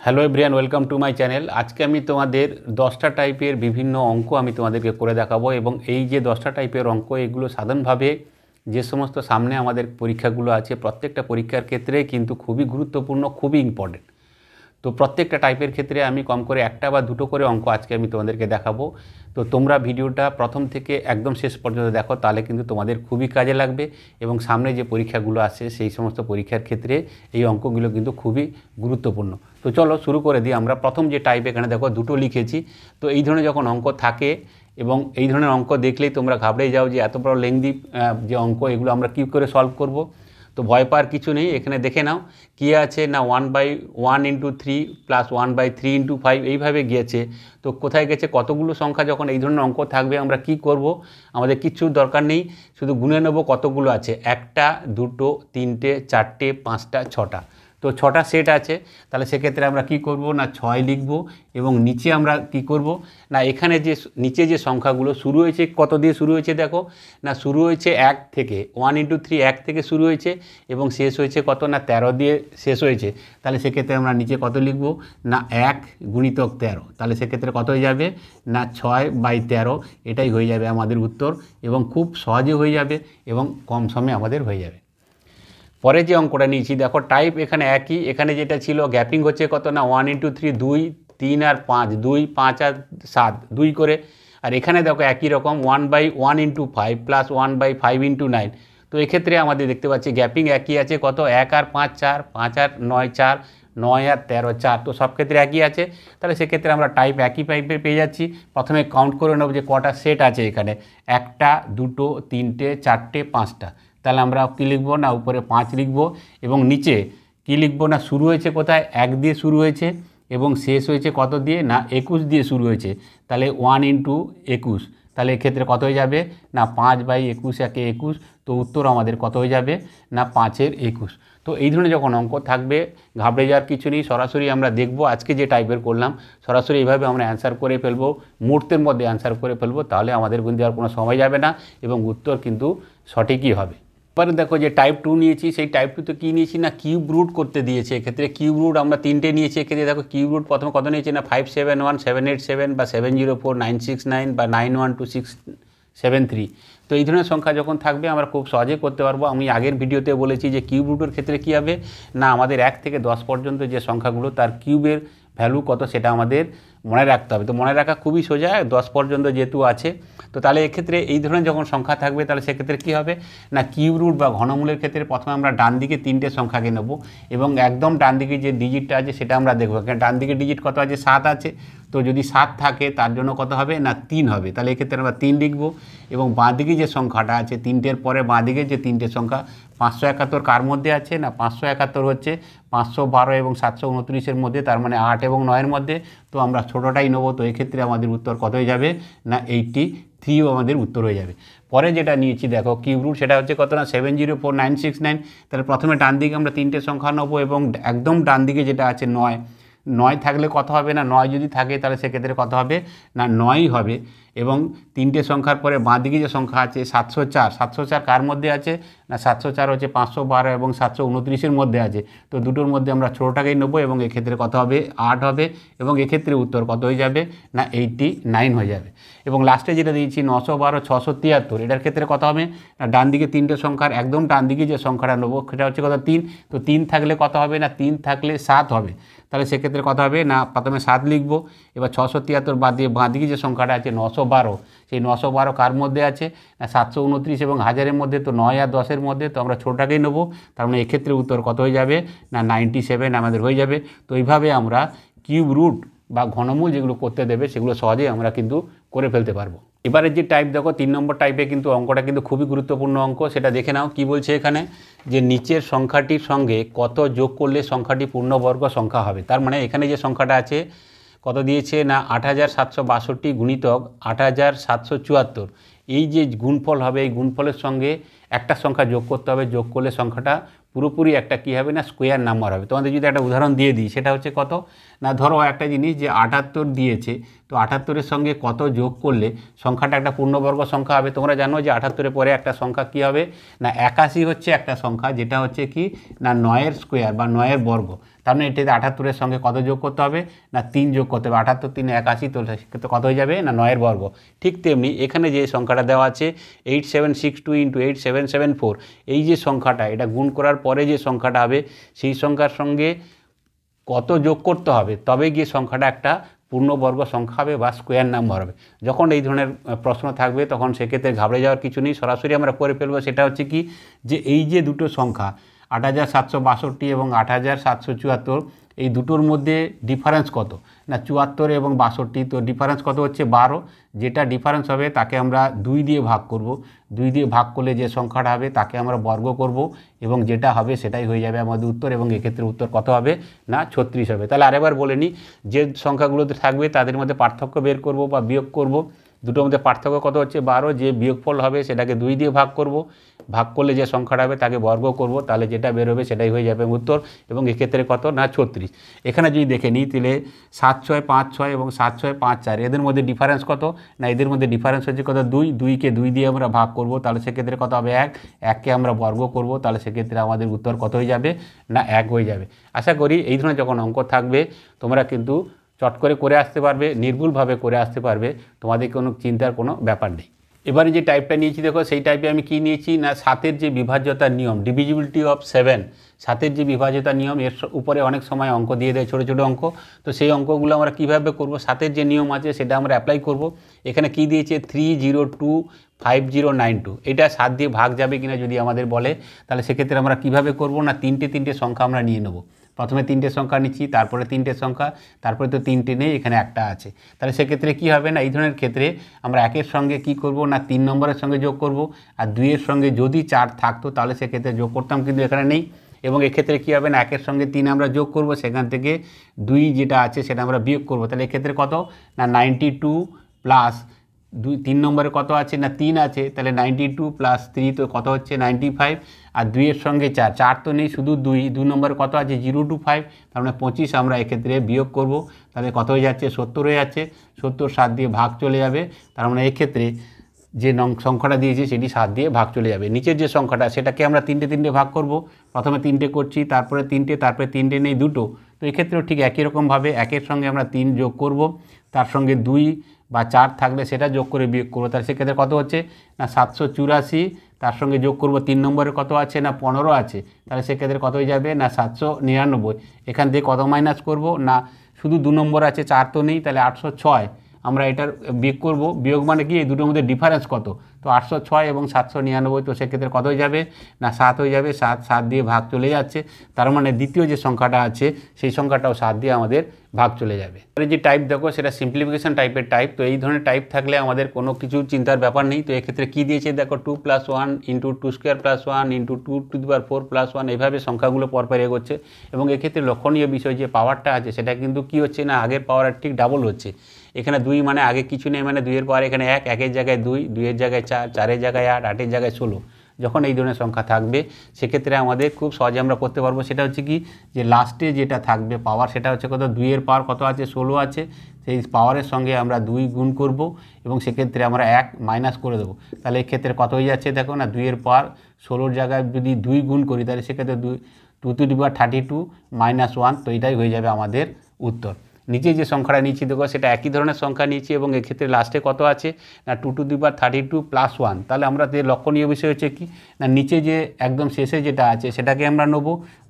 Hello everyone, welcome to my channel. আজকে আমি তোমাদের 10টা টাইপের বিভিন্ন অঙ্ক আমি তোমাদেরকে করে দেখাবো এবং এই যে 10টা টাইপের অঙ্ক এগুলো সাধারণভাবে যে সমস্ত সামনে আমাদের পরীক্ষাগুলো আছে প্রত্যেকটা পরীক্ষার ক্ষেত্রে কিন্তু খুবই গুরুত্বপূর্ণ, খুবই ইম্পর্টেন্ট। তো প্রত্যেকটা টাইপের ক্ষেত্রে আমি কম করে একটা বা দুটো করে অঙ্ক আজকে আমি তোমাদেরকে দেখাবো। তো তোমরা ভিডিওটা প্রথম থেকে একদম শেষ পর্যন্ত দেখো, তাহলে কিন্তু তোমাদের খুবই কাজে লাগবে এবং সামনে যে পরীক্ষাগুলো আসে সেই সমস্ত পরীক্ষার ক্ষেত্রে এই অঙ্কগুলো কিন্তু খুবই গুরুত্বপূর্ণ। তো চলো শুরু করে দিই আমরা। প্রথম যে টাইপ, এখানে দেখো দুটো লিখেছি। তো এই ধরনের যখন অঙ্ক থাকে এবং এই ধরনের অঙ্ক দেখলেই তোমরা ঘাবড়ে যাও যে এত বড় লেংদি যে অঙ্ক, এগুলো আমরা কী করে সলভ করব। তো ভয় পাওয়ার কিছু নেই, এখানে দেখে নাও কী আছে না 1/1 × 3 প্লাস 1/3 × 5 এইভাবে গিয়েছে। তো কোথায় গেছে, কতগুলো সংখ্যা যখন এই ধরনের অঙ্ক থাকবে আমরা কি করব, আমাদের কিচ্ছু দরকার নেই, শুধু গুনে নেব কতগুলো আছে। একটা, দুটো, তিনটে, চারটে, পাঁচটা, ছটা। তো ছটা সেট আছে, তাহলে সেক্ষেত্রে আমরা কি করব না 6 লিখব এবং নিচে আমরা কি করব না এখানে যে নিচে যে সংখ্যাগুলো শুরু হয়েছে কত দিয়ে শুরু হয়েছে দেখো না, শুরু হয়েছে 1 থেকে, 1 × 3 1 থেকে শুরু হয়েছে এবং শেষ হয়েছে কত না 13 দিয়ে শেষ হয়েছে। তাহলে সেক্ষেত্রে আমরা নিচে কত লিখব না 1 × 13। তাহলে সেক্ষেত্রে কত হয়ে যাবে না 6/13। এটাই হয়ে যাবে আমাদের উত্তর এবং খুব সহজে হয়ে যাবে এবং কম সময়ে আমাদের হয়ে যাবে। পরে যে অঙ্কটা নিয়েছি দেখো, টাইপ এখানে একই, এখানে যেটা ছিল গ্যাপিং হচ্ছে কত না 1 × 3 2, 3 আর 5, 2, 5 আর 7 2 করে। আর এখানে দেখো একই রকম 1/1 × 5 প্লাস 1/5 × 9। তো এক্ষেত্রে আমাদের দেখতে পাচ্ছি গ্যাপিং একই আছে, কত 1 আর 5 4, 5 আর 9 4, 9 আর 13 4। তো সব ক্ষেত্রে একই আছে, তাহলে সেক্ষেত্রে আমরা টাইপ একই টাইপের পেয়ে যাচ্ছি। প্রথমে কাউন্ট করে নেব যে কটা সেট আছে এখানে, একটা, দুটো, তিনটে, চারটে, পাঁচটা। তাহলে আমরা কী লিখব না উপরে 5 লিখব এবং নিচে কী লিখব না শুরু হয়েছে কোথায় 1 দিয়ে শুরু হয়েছে এবং শেষ হয়েছে কত দিয়ে না 21 দিয়ে শুরু হয়েছে। তাহলে 1 × 21। তাহলে এক্ষেত্রে কত হয়ে যাবে না 5/21 একে 21। তো উত্তর আমাদের কত হয়ে যাবে না 5 × 21। তো এই ধরনের যখন অঙ্ক থাকবে ঘাবড়ে যাওয়ার কিছু নেই, সরাসরি আমরা দেখব আজকে যে টাইপের করলাম সরাসরি এইভাবে আমরা অ্যান্সার করে ফেলবো, মুহূর্তের মধ্যে অ্যান্সার করে ফেলবো। তাহলে আমাদের কিন্তু আর কোনো সময় যাবে না এবং উত্তর কিন্তু সঠিকই হবে। এবারে দেখো যে টাইপ 2 নিয়েছি, সেই টাইপ 2 তো কী নিয়েছি না কিউব রুট করতে দিয়েছে। এক্ষেত্রে কিউব রুট আমরা 3টে নিয়েছি। এক্ষেত্রে দেখো কিউব রুট প্রথমে কত নিয়েছি না 571 787 বা 704 969 বা 912 673। তো এই ধরনের সংখ্যা যখন থাকবে আমরা খুব সহজে করতে পারবো। আমি আগের ভিডিওতে বলেছি যে কিউব রুটের ক্ষেত্রে কী হবে না আমাদের 1 থেকে 10 পর্যন্ত যে সংখ্যাগুলো তার কিউবের ভ্যালু কত সেটা আমাদের মনে রাখতে হবে। তো মনে রাখা খুবই সোজা, 10 পর্যন্ত যেহেতু আছে। তো তাহলে এক্ষেত্রে এই ধরনের যখন সংখ্যা থাকবে তাহলে সেক্ষেত্রে কী হবে না কিউব রুট বা ঘনমূলের ক্ষেত্রে প্রথমে আমরা ডান দিকে 3টে সংখ্যাকে নেব এবং একদম ডান দিকে যে ডিজিটটা আছে সেটা আমরা দেখব। এখানে ডান দিকে ডিজিট কত আছে 7 আছে। তো যদি 7 থাকে তার জন্য কত হবে না 3 হবে। তাহলে এক্ষেত্রে আমরা 3 লিখব এবং বাঁ দিকে যে সংখ্যাটা আছে 3টের পরে বাঁ দিকে যে 3টে সংখ্যা 571 কার মধ্যে আছে না 571 হচ্ছে 512 এবং 729-এর মধ্যে, তার মানে 8 এবং 9-এর মধ্যে। তো আমরা ছোটোটাই নেবো। তো এক্ষেত্রে আমাদের উত্তর কত হয়ে যাবে না 83 আমাদের উত্তর হয়ে যাবে। পরে যেটা নিয়েছি দেখো কিউব রুট, সেটা হচ্ছে কত না 704 969। তাহলে প্রথমে ডান দিকে আমরা 3টে সংখ্যা নেবো এবং একদম ডান দিকে যেটা আছে 9 থাকলে কত হবে না 9 যদি থাকে তাহলে সেক্ষেত্রে কত হবে না 9ই হবে। এবং 3টে সংখ্যার পরে বাঁ দিকে যে সংখ্যা আছে 704 কার মধ্যে আছে না 704 হচ্ছে 512 এবং 729-এর মধ্যে আছে। তো দুটোর মধ্যে আমরা ছোটোটাকেই নেবো এবং এক্ষেত্রে কত হবে 8 হবে এবং এক্ষেত্রে উত্তর কত হয়ে যাবে না 89 হয়ে যাবে। এবং লাস্টে যেটা দিয়েছি 912 673, এটার ক্ষেত্রে কত হবে না ডান দিকে 3টে সংখ্যার একদম ডান দিকে যে সংখ্যাটা নেবো সেটা হচ্ছে কত 3। তো 3 থাকলে কত হবে না 3 থাকলে 7 হবে। তাহলে সেক্ষেত্রে কত হবে না প্রথমে 7 লিখব, এবার 673 বাদ দিয়ে বাঁ দিকে যে সংখ্যাটা আছে 912, সেই 912 কার মধ্যে আছে না 729 এবং 1000-এর মধ্যে। তো 9 আর 10-এর মধ্যে, তো আমরা ছোটোটাকেই নেবো। তার মানে এক্ষেত্রে উত্তর কত হয়ে যাবে না 97 আমাদের হয়ে যাবে। তো এইভাবে আমরা কিউব রুট বা ঘনমূল যেগুলো করতে দেবে সেগুলো সহজেই আমরা কিন্তু করে ফেলতে পারবো। এবারে যে টাইপ দেখো 3 নম্বর টাইপে কিন্তু অঙ্কটা কিন্তু খুবই গুরুত্বপূর্ণ অঙ্ক, সেটা দেখে নাও কি বলছে এখানে যে নিচের সংখ্যাটির সঙ্গে কত যোগ করলে সংখ্যাটি পূর্ণবর্গ সংখ্যা হবে। তার মানে এখানে যে সংখ্যাটা আছে কত দিয়েছে না 8762 গুণিতক 8774। এই যে গুণফল হবে এই গুণফলের সঙ্গে একটা সংখ্যা যোগ করতে হবে, যোগ করলে সংখ্যাটা পুরোপুরি একটা কী হবে না স্কোয়ার নাম্বার হবে। তোমাদের যদি একটা উদাহরণ দিয়ে দিই সেটা হচ্ছে কত না ধরো একটা জিনিস যে 78 দিয়েছে, তো 78-এর সঙ্গে কত যোগ করলে সংখ্যাটা একটা পূর্ণবর্গ সংখ্যা হবে। তোমরা জানো যে 78-এর পরে একটা সংখ্যা কী হবে না 81 হচ্ছে একটা সংখ্যা, যেটা হচ্ছে কি না 9-এর স্কোয়ার বা 9-এর বর্গ। তার মানে এটাতে 78-এর সঙ্গে কত যোগ করতে হবে না 3 যোগ করতে হবে। 78 3 81, তো সেক্ষেত্রে কত হয়ে যাবে না 9-এর বর্গ। ঠিক তেমনি এখানে যে সংখ্যাটা দেওয়া আছে 8762 × 8774, এই যে সংখ্যাটা এটা গুণ করার পরে যে সংখ্যাটা হবে সেই সংখ্যার সঙ্গে কত যোগ করতে হবে তবে গিয়ে সংখ্যাটা একটা পূর্ণবর্গ সংখ্যা হবে বা স্কোয়ার নাম্বার হবে। যখন এই ধরনের প্রশ্ন থাকবে তখন সেক্ষেত্রে ঘাবড়ে যাওয়ার কিছু নেই, সরাসরি আমরা করে ফেলবো। সেটা হচ্ছে কি যে এই যে দুটো সংখ্যা 8762 এবং 8774, এই দুটোর মধ্যে ডিফারেন্স কত না 74 এবং 62, তো ডিফারেন্স কত হচ্ছে 12। যেটা ডিফারেন্স হবে তাকে আমরা 2 দিয়ে ভাগ করব। 2 দিয়ে ভাগ করলে যে সংখ্যাটা হবে তাকে আমরা বর্গ করব এবং যেটা হবে সেটাই হয়ে যাবে আমাদের উত্তর, এবং এক্ষেত্রে উত্তর কত হবে না 36 হবে। তাহলে আরেকবার বলে নিই, যে সংখ্যাগুলোতে থাকবে তাদের মধ্যে পার্থক্য বের করব বা বিয়োগ করব। দুটোর মধ্যে পার্থক্য কত হচ্ছে 12, যে বিয়োগফল হবে সেটাকে 2 দিয়ে ভাগ করব, ভাগ করলে যে সংখ্যাটা হবে তাকে বর্গ করব, তাহলে যেটা বেরোবে সেটাই হয়ে যাবে উত্তর, এবং এক্ষেত্রে কত না 36। এখানে যদি দেখে নিই তাহলে 7656 এবং 7654 এদের মধ্যে ডিফারেন্স কত না এদের মধ্যে ডিফারেন্স হচ্ছে কত 2, 2কে 2 দিয়ে আমরা ভাগ করব, তাহলে সেক্ষেত্রে কত হবে 1, 1কে আমরা বর্গ করব, তাহলে সেক্ষেত্রে আমাদের উত্তর কত হয়ে যাবে না 1 হয়ে যাবে। আশা করি এই ধরনের যখন অঙ্ক থাকবে তোমরা কিন্তু চট করে আসতে পারবে, নির্ভুলভাবে করে আসতে পারবে, তোমাদের কোনো চিন্তার কোনো ব্যাপার নেই। এবারে যে টাইপটা নিয়েছি দেখো, সেই টাইপে আমি কি নিয়েছি না 7-এর যে বিভাজ্যতার নিয়ম, ডিভিজিবিলিটি অফ 7, 7-এর যে বিভাজ্যতার নিয়ম, এর উপরে অনেক সময় অঙ্ক দিয়ে দেয় ছোটো ছোটো অঙ্ক। তো সেই অঙ্কগুলো আমরা কীভাবে করব, 7-এর যে নিয়ম আছে সেটা আমরা অ্যাপ্লাই করব। এখানে কি দিয়েছে 3025092, এটা 7 দিয়ে ভাগ যাবে কিনা যদি আমাদের বলে, তাহলে সেক্ষেত্রে আমরা কীভাবে করব না তিনটে সংখ্যা আমরা নিয়ে নেব। প্রথমে 3টে সংখ্যা নিচ্ছি, তারপরে 3টে সংখ্যা, তারপরে তো 3টে নেই, এখানে একটা আছে। তাহলে সেক্ষেত্রে কী হবে না এই ধরনের ক্ষেত্রে আমরা 1-এর সঙ্গে কি করব না 3 নম্বরের সঙ্গে যোগ করব, আর 2-এর সঙ্গে যদি 4 থাকতো তাহলে সেক্ষেত্রে যোগ করতাম, কিন্তু এখানে নেই। এবং এক্ষেত্রে কী হবে না 1-এর সঙ্গে 3 আমরা যোগ করব, সেখান থেকে 2 যেটা আছে সেটা আমরা বিয়োগ করব, তাহলে এক্ষেত্রে কত না 92 প্লাস 3 নম্বরে কত আছে না 3 আছে, তাহলে 92 প্লাস 3 তো কত হচ্ছে 95, আর 2-এর সঙ্গে 4 তো নেই, শুধু 2 নম্বরে কত আছে 025, তার মানে 25 আমরা এক্ষেত্রে বিয়োগ করব, তাহলে কত হয়ে যাচ্ছে 70 হয়ে যাচ্ছে। 70 7 দিয়ে ভাগ চলে যাবে, তার মানে এক্ষেত্রে যে সংখ্যাটা দিয়েছে সেটি 7 দিয়ে ভাগ চলে যাবে। নিচের যে সংখ্যাটা সেটাকে আমরা 3টে ভাগ করব, প্রথমে 3টে করছি, তারপরে 3টে, তারপরে 3টে নেই 2টো, তো এক্ষেত্রেও ঠিক একই রকমভাবে 1-এর সঙ্গে আমরা 3 যোগ করব, তার সঙ্গে 2 বা 4 থাকলে সেটা যোগ করে বিয়োগ করবো, তাহলে সেক্ষেত্রে কত হচ্ছে না 784, তার সঙ্গে যোগ করব 3 নম্বরে কত আছে না 15 আছে, তাহলে সেক্ষেত্রে কত হয়ে যাবে না 799। এখান থেকে কত মাইনাস করব না শুধু 2 নম্বর আছে, 4 তো নেই, তাহলে 806 আমরা এটার বিয়োগ করব। বিয়োগ মানে কি এই দুটোর মধ্যে ডিফারেন্স কত, তো 806 এবং 799, তো সেক্ষেত্রে কত হয়ে যাবে না 7 হয়ে যাবে। 7 দিয়ে ভাগ চলে যাচ্ছে, তার মানে দ্বিতীয় যে সংখ্যাটা আছে সেই সংখ্যাটাও 7 দিয়ে আমাদের ভাগ চলে যাবে। যে টাইপ দেখো সেটা সিম্পলিফিকেশন টাইপের টাইপ, তো এই ধরনের টাইপ থাকলে আমাদের কোনো কিছু চিন্তার ব্যাপার নেই। তো এক্ষেত্রে কী দিয়েছে দেখো 2 + 1 × 2² + 1 × 2⁴ + 1, এইভাবে সংখ্যাগুলো পরপর এগোচ্ছে। এবং এক্ষেত্রে লক্ষণীয় বিষয় যে পাওয়ারটা আছে সেটা কিন্তু কী হচ্ছে না আগের পাওয়ার ঠিক ডাবল হচ্ছে। এখানে 2 মানে আগে কিছু নেই, মানে 2-এর পাওয়ার এখানে 1, 1-এর জায়গায় 2, 2-এর জায়গায় 4, 4-এর জায়গায় 8, 8-এর জায়গায় 16। যখন এই ধরনের সংখ্যা থাকবে সেক্ষেত্রে আমাদের খুব সহজে আমরা করতে পারবো। সেটা হচ্ছে কি যে লাস্টে যেটা থাকবে পাওয়ার সেটা হচ্ছে কত 2-এর পাওয়ার কত আছে 16 আছে, সেই পাওয়ারের সঙ্গে আমরা 2 গুণ করব এবং সেক্ষেত্রে আমরা 1 মাইনাস করে দেবো। তাহলে এক্ষেত্রে কত হয়ে যাচ্ছে দেখো না 2-এর পাওয়ার 16-র জায়গায় যদি 2 গুণ করি তাহলে সেক্ষেত্রে 2⁵ - 1, তো এটাই হয়ে যাবে আমাদের উত্তর। নিচে যে সংখ্যাটা নিচ্ছি দেখো সেটা একই ধরনের সংখ্যা নিচ্ছি এবং এক্ষেত্রে লাস্টে কত আছে না 2⁵ + 1। তাহলে আমরা লক্ষণীয় বিষয় হচ্ছে কি না নিচে যে একদম শেষে যেটা আছে সেটাকে আমরা নেব,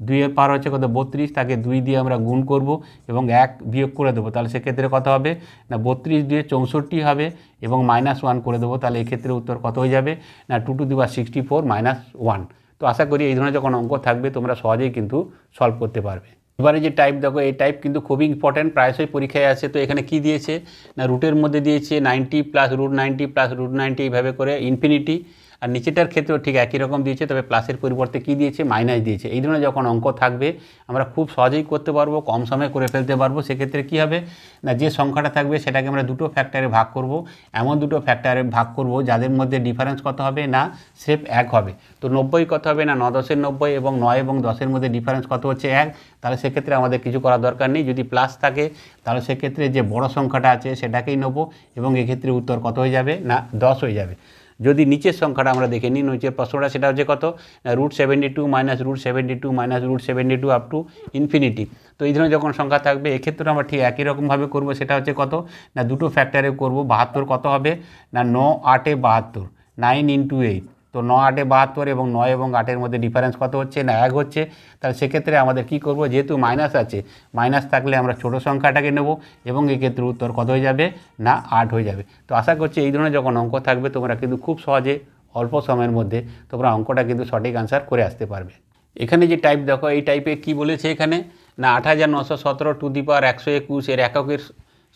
2-এর পাওয়ার হচ্ছে কত 32, তাকে 2 দিয়ে আমরা গুণ করব এবং 1 বিয়োগ করে দেবো, তাহলে সেক্ষেত্রে কত হবে না 32 দিয়ে 64 হবে এবং -1 করে দেবো, তাহলে এক্ষেত্রে উত্তর কত হয়ে যাবে না 2⁴ - 1। তো আশা করি এই ধরনের যখন অঙ্ক থাকবে তোমরা সহজেই কিন্তু সলভ করতে পারবে। এবারে যে টাইপ দেখো এই টাইপ কিন্তু খুবই ইম্পর্ট্যান্ট, প্রায়শই পরীক্ষায় আছে। তো এখানে কি দিয়েছে না রুটের মধ্যে দিয়েছে 90 + √90 + √90, এইভাবে করে ইনফিনিটি, আর নিচেটার ক্ষেত্রেও ঠিক একই রকম দিয়েছে, তবে প্লাসের পরিবর্তে কী দিয়েছে, মাইনাস দিয়েছে। এই ধরনের যখন অঙ্ক থাকবে আমরা খুব সহজেই করতে পারবো, কম সময়ে করে ফেলতে পারবো। সেক্ষেত্রে কী হবে না, যে সংখ্যাটা থাকবে সেটাকে আমরা দুটো ফ্যাক্টরে ভাগ করব, এমন দুটো ফ্যাক্টরে ভাগ করব যাদের মধ্যে ডিফারেন্স কত হবে না স্রেফ 1 হবে। তো 90 কত হবে না 9 10 90, এবং 9 এবং 10-এর মধ্যে ডিফারেন্স কত হচ্ছে 1। তাহলে সেক্ষেত্রে আমাদের কিছু করার দরকার নেই। যদি প্লাস থাকে তাহলে সেক্ষেত্রে যে বড় সংখ্যাটা আছে সেটাকেই নেব, এবং এক্ষেত্রে উত্তর কত হয়ে যাবে না 10 হয়ে যাবে। যদি নিচের সংখ্যাটা আমরা দেখে নিই, নিচের প্রশ্নটা সেটা হচ্ছে কত না √72 minus √72 minus √72 up to infinity. তো এই ধরনের যখন সংখ্যা থাকবে এক্ষেত্রে আমরা ঠিক একই রকমভাবে করব। সেটা হচ্ছে কত না দুটো ফ্যাক্টরে করব। 72 কত হবে না 9 8 72, 9 × 8। তো 9 8 72 এবং 9 এবং 8-এর মধ্যে ডিফারেন্স কত হচ্ছে না 1 হচ্ছে। তাহলে সেক্ষেত্রে আমাদের কি করব, যেহেতু মাইনাস আছে, মাইনাস থাকলে আমরা ছোট সংখ্যাটাকে নেব, এবং এক্ষেত্রে উত্তর কত হয়ে যাবে না 8 হয়ে যাবে। তো আশা করছি এই ধরনের যখন অঙ্ক থাকবে তোমরা কিন্তু খুব সহজে অল্প সময়ের মধ্যে তোমরা অঙ্কটা কিন্তু সঠিক আনসার করে আসতে পারবে। এখানে যে টাইপ দেখো, এই টাইপে কি বলেছে এখানে না 8917 টু দি পাওয়ার 121 এর এককের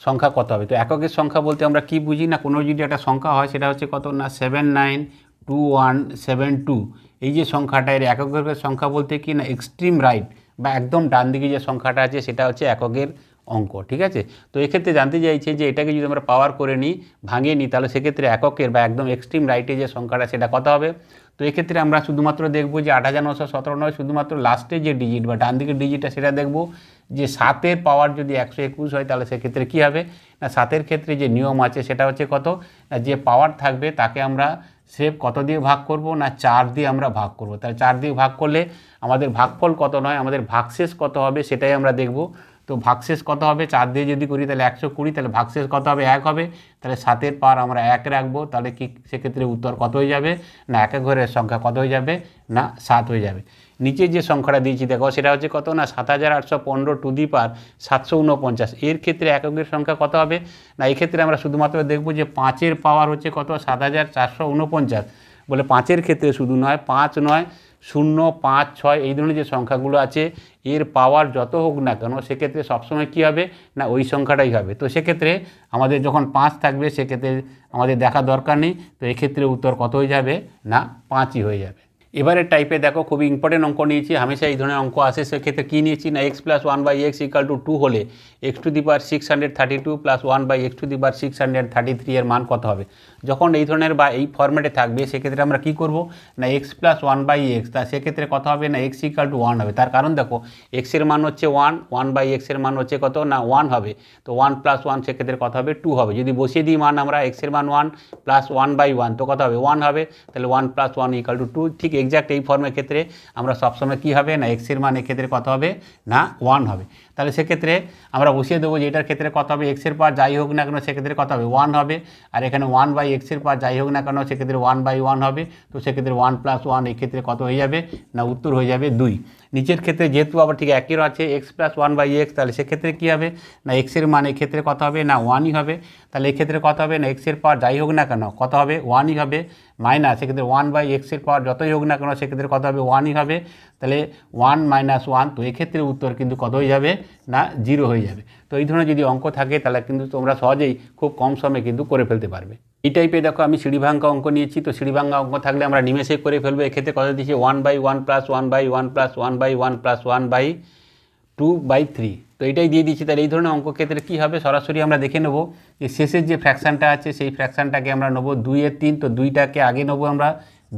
সংখ্যা কত হবে। তো এককের সংখ্যা বলতে আমরা কি বুঝি না, কোনো যদি একটা সংখ্যা হয় সেটা হচ্ছে কত না 792172। এই যে সংখ্যাটা এর এককের সংখ্যা বলতে কি না এক্সট্রিম রাইট বা একদম ডান দিকে যে সংখ্যাটা আছে সেটা হচ্ছে এককের অঙ্ক, ঠিক আছে। তো এক্ষেত্রে জানতে চাইছে যে এটাকে যদি আমরা পাওয়ার করে নিই, ভাঙিয়ে নিই, তাহলে সেক্ষেত্রে এককের বা একদম এক্সট্রিম রাইটে যে সংখ্যাটা সেটা কত হবে। তো এক্ষেত্রে আমরা শুধুমাত্র দেখব যে 8917 নয়, শুধুমাত্র লাস্টে যে ডিজিট বা ডান দিকের ডিজিটটা সেটা দেখব যে 7-এর পাওয়ার যদি 121 হয় তাহলে সেক্ষেত্রে কী হবে না 7-এর ক্ষেত্রে যে নিয়ম আছে সেটা হচ্ছে কত না যে পাওয়ার থাকবে তাকে আমরা সেভ কত দিয়ে ভাগ করব না 4 দিয়ে আমরা ভাগ করব। তাহলে 4 দিয়ে ভাগ করলে আমাদের ভাগফল কত নয়, আমাদের ভাগশেষ কত হবে সেটাই আমরা দেখব। তো ভাগশেষ কত হবে 4 দিয়ে যদি করি তাহলে 120, তাহলে ভাগশেষ কত হবে 1 হবে। তাহলে 7-এর পাওয়ার আমরা 1 রাখবো, তাহলে কি সেক্ষেত্রে উত্তর কত হয়ে যাবে না একেক ঘরের সংখ্যা কত হয়ে যাবে না 7 হয়ে যাবে। নিচে যে সংখ্যাটা দিয়েছি দেখো সেটা হচ্ছে কত না 7815 টু দি পাওয়ার 749। এর ক্ষেত্রে এককের সংখ্যা কত হবে না এই ক্ষেত্রে আমরা শুধুমাত্র দেখব যে 5-এর পাওয়ার হচ্ছে কত 7449। বলে 5-এর ক্ষেত্রে শুধু নয় 5 নয় 0 5 6 এই ধরনের যে সংখ্যাগুলো আছে এর পাওয়ার যত হোক না কেন সেক্ষেত্রে সবসময় কী হবে না ওই সংখ্যাটাই হবে। তো সেক্ষেত্রে আমাদের যখন 5 থাকবে সেক্ষেত্রে আমাদের দেখা দরকার নেই। তো এক্ষেত্রে উত্তর কত হয়ে যাবে না 5ই হয়ে যাবে। এবারে টাইপে দেখো খুবই ইম্পর্টেন্ট অঙ্ক নিয়েছি, হামেশা এই ধরনের অঙ্ক আসে। সেক্ষেত্রে কী নিয়েছি না x + 1/x = 2 হলে x to the power 632 + 1/x to the power 633 এর মান কত হবে। যখন এই ধরনের বা এই ফরম্যাটে থাকবে সেক্ষেত্রে আমরা কী করব না x + 1/x, তা সেক্ষেত্রে কত হবে না x = 1 হবে। তার কারণ দেখো x এর মান হচ্ছে 1, 1/x এর মান হচ্ছে কত না 1 হবে। তো 1 + 1 সেক্ষেত্রে কত হবে 2 হবে। যদি বসিয়ে দিই মান আমরা x এর মান 1 + 1/1 তো কত হবে 1 হবে। তাহলে 1 + 1 = 2। ঠিক এক্স্যাক্ট এই ফর্মের ক্ষেত্রে আমরা সবসময় কী হবে না x এর মান এক্ষেত্রে কত হবে না 1 হবে। তাহলে সেক্ষেত্রে আমরা বসিয়ে দেবো যে এটার ক্ষেত্রে কত হবে x এর পাওয়ার যাই হোক না কেন সেক্ষেত্রে কত হবে 1 হবে। আর এখানে 1/x এর পাওয়ার যাই হোক না কেন সেক্ষেত্রে 1/1 হবে। তো সেক্ষেত্রে 1 + 1 এক্ষেত্রে কত হয়ে যাবে না উত্তর হয়ে যাবে 2। নিচের ক্ষেত্রে যেহেতু আবার ঠিক একই আছে x + 1/x, তাহলে সেক্ষেত্রে কী হবে না x এর মান এক্ষেত্রে কত হবে না 1ই হবে। তাহলে এক্ষেত্রে কত হবে না x এর পাওয়ার যাই হোক না কেন কত হবে 1ই হবে, মাইনাস সেক্ষেত্রে 1/x এর পাওয়ার যতই হোক না কেন সেক্ষেত্রে কত হবে 1ই হবে। তাহলে 1 - 1, তো এক্ষেত্রে উত্তর কিন্তু কত হয়ে যাবে না 0 হয়ে যাবে। তো এই ধরনের যদি অঙ্ক থাকে তাহলে কিন্তু তোমরা সহজেই খুব কম সময়ে কিন্তু করে ফেলতে পারবে। এই টাইপে দেখো আমি সিঁড়িভাঙ্গা অঙ্ক নিয়েছি। তো সিঁড়িভাঙ্গা অঙ্ক থাকলে আমরা নিমেষে করে ফেলবো। এক্ষেত্রে কত দিয়েছি 1/1 + 1/1 + 1/1 + 1/2/3। তো এটাই দিয়ে দিচ্ছি। তাহলে এই ধরনের অঙ্ক ক্ষেত্রে কী হবে সরাসরি আমরা দেখে নেব যে শেষের যে ফ্র্যাকশানটা আছে সেই ফ্র্যাকশানটাকে আমরা নেব 2/3। তো 2টাকে আগে নেবো আমরা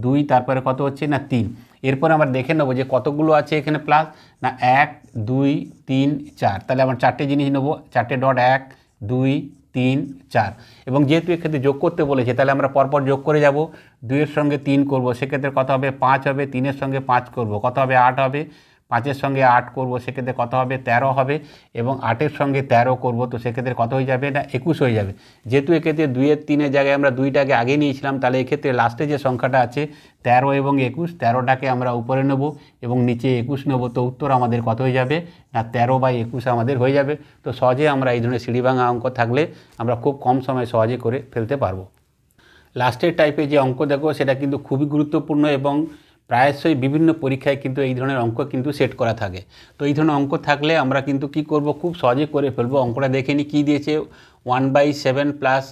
2, তারপরে কত হচ্ছে না 3। এরপর আমরা দেখে নেব যে কতগুলো আছে এখানে প্লাস না 1 2 3 4। তাহলে আমরা 4টে জিনিস নেব, 4টে ডট 1 2 3 4। এবং যেহেতু এক্ষেত্রে যোগ করতে বলেছে তাহলে আমরা পরপর যোগ করে যাব। 2-এর সঙ্গে 3 করব সেক্ষেত্রে কত হবে 5 হবে। 3-এর সঙ্গে 5 করব কত হবে 8 হবে। 5-এর সঙ্গে 8 করব সেক্ষেত্রে কত হবে 13 হবে। এবং 8-এর সঙ্গে 13 করব তো সেক্ষেত্রে কত হয়ে যাবে না 21 হয়ে যাবে। যেহেতু এক্ষেত্রে 2-এর 3-এর জায়গায় আমরা 2টাকে আগে নিয়েছিলাম তাহলে এক্ষেত্রে লাস্টে যে সংখ্যাটা আছে 13 এবং 21, 13টাকে আমরা উপরে নেব এবং নিচে 21 নেব। তো উত্তর আমাদের কত হয়ে যাবে না 13/21 আমাদের হয়ে যাবে। তো সহজে আমরা এই ধরনের সিঁড়িভাঙা অঙ্ক থাকলে আমরা খুব কম সময়ে সহজে করে ফেলতে পারবো। লাস্টের টাইপে যে অঙ্ক দেখো সেটা কিন্তু খুবই গুরুত্বপূর্ণ এবং প্রায়শই বিভিন্ন পরীক্ষায় কিন্তু এই ধরনের অঙ্ক কিন্তু সেট করা থাকে। তো এই ধরনের অঙ্ক থাকলে আমরা কিন্তু কি করব খুব সহজে করে ফেলবো। অঙ্কটা দেখে নিই কী দিয়েছে 1/7 +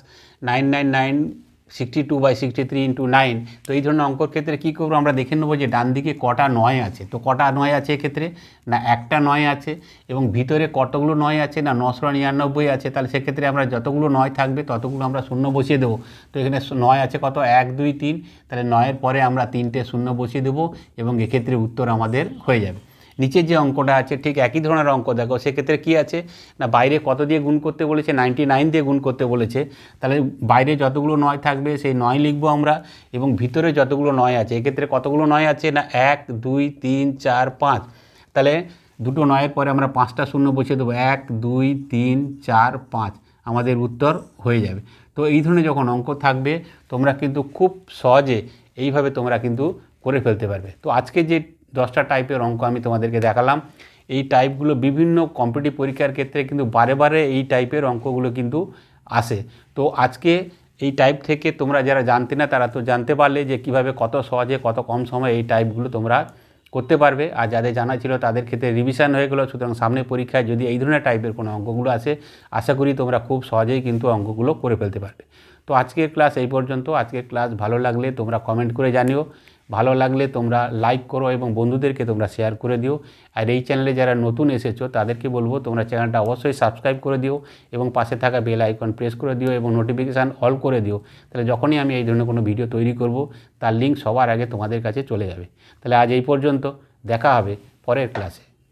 999 62/63 × 9। তো এই ধরনের অঙ্কর ক্ষেত্রে কী করবো, আমরা দেখে নেবো যে ডান দিকে কটা 9 আছে। তো কটা 9 আছে এক্ষেত্রে, না একটা 9 আছে, এবং ভিতরে কতগুলো 9 আছে, না 999 আছে। তাহলে সেক্ষেত্রে আমরা যতগুলো 9 থাকবে ততগুলো আমরা শূন্য বসিয়ে দেবো। তো এখানে 9 আছে কত, 1 2 3, তাহলে 9-এর পরে আমরা 3টে শূন্য বসিয়ে দেবো এবং এক্ষেত্রে উত্তর আমাদের হয়ে যাবে। নিচের যে অঙ্কটা আছে ঠিক একই ধরনের অঙ্ক, দেখো সেক্ষেত্রে কী আছে, না বাইরে কত দিয়ে গুণ করতে বলেছে, 99 দিয়ে গুণ করতে বলেছে। তাহলে বাইরে যতগুলো 9 থাকবে সেই 9 লিখবো আমরা, এবং ভিতরে যতগুলো 9 আছে, এক্ষেত্রে কতগুলো 9 আছে, না 1 2 3 4 5। তাহলে দুটো 9-এর পরে আমরা 5টা শূন্য বসিয়ে দেবো, 1 2 3 4 5, আমাদের উত্তর হয়ে যাবে। তো এই ধরনের যখন অঙ্ক থাকবে তোমরা কিন্তু খুব সহজে এইভাবে তোমরা কিন্তু করে ফেলতে পারবে। তো আজকে যে 10টা টাইপের অঙ্ক আমি তোমাদেরকে দেখালাম, এই টাইপগুলো বিভিন্ন কম্পিটিটিভ পরীক্ষার ক্ষেত্রে কিন্তু বারে বারে এই টাইপের অঙ্কগুলো কিন্তু আসে। তো আজকে এই টাইপ থেকে তোমরা যারা জানতে না তারা তো জানতে পারলে যে কিভাবে কত সহজে কত কম সময়ে এই টাইপগুলো তোমরা করতে পারবে। আর যাদের জানা ছিল তাদের ক্ষেত্রে রিভিশন হয়ে গেলো। সুতরাং সামনের পরীক্ষায় যদি এই ধরনের টাইপের কোনো অঙ্কগুলো আসে, আশা করি তোমরা খুব সহজেই কিন্তু অঙ্কগুলো করে ফেলতে পারবে। তো আজকের ক্লাস এই পর্যন্ত। আজকের ক্লাস ভালো লাগলে তোমরা কমেন্ট করে জানিও, ভালো লাগলে তোমরা লাইক করো এবং বন্ধুদেরকে তোমরা শেয়ার করে দিও। আর এই চ্যানেলে যারা নতুন এসেছো তাদেরকে বলবো তোমরা চ্যানেলটা অবশ্যই সাবস্ক্রাইব করে দিও এবং পাশে থাকা বেল আইকন প্রেস করে দিও এবং নোটিফিকেশান অল করে দিও। তাহলে যখনই আমি এই ধরনের কোনো ভিডিও তৈরি করব তার লিঙ্ক সবার আগে তোমাদের কাছে চলে যাবে। তাহলে আজ এই পর্যন্ত, দেখা হবে পরের ক্লাসে।